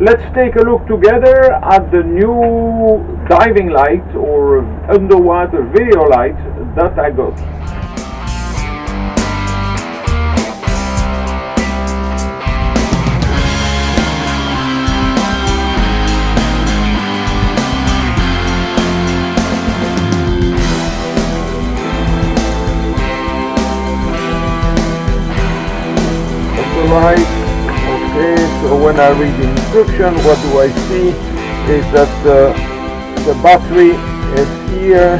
let's take a look together at the new diving light or underwater video light that I got. Light. Okay, so when I read the instruction, what do I see is that the battery is here.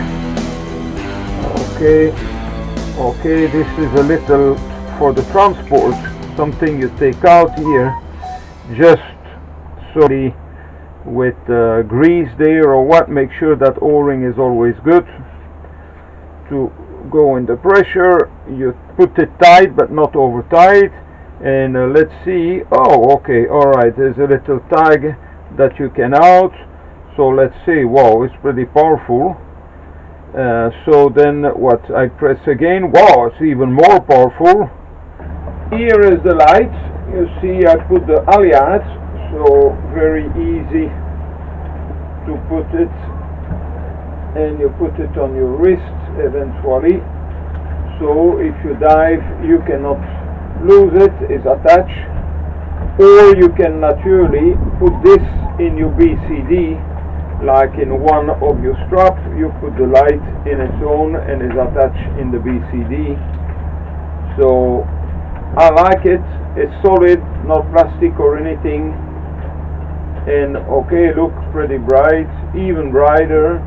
Okay, this is a little for the transport, something you take out here just so with grease there or what, make sure that O-ring is always good to go in the pressure. You put it tight but not over tight. And let's see. Oh, okay, alright, there's a little tag that you can out. So let's see. Wow, it's pretty powerful. So then what, I press again. Wow, it's even more powerful. Here is the light. You see I put the alias, so very easy to put it, and you put it on your wrist eventually, so if you dive you cannot lose it, is attached. Or you can naturally put this in your BCD, like in one of your straps you put the light in its own and is attached in the BCD. So I like it, it's solid, not plastic or anything. And okay, look, pretty bright, even brighter.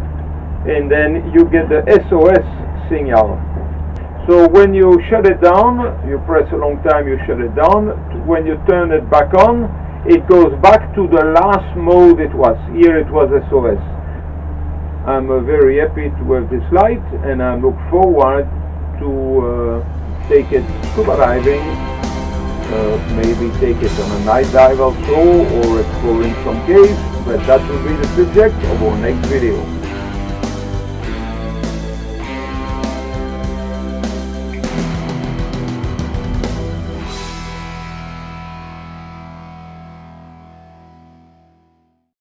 And then you get the SOS signal. So when you shut it down, you press a long time, you shut it down. When you turn it back on, it goes back to the last mode it was. Here it was SOS. I'm very happy with this light, and I look forward to take it scuba diving, maybe take it on a night dive also, or exploring some caves, but that will be the subject of our next video.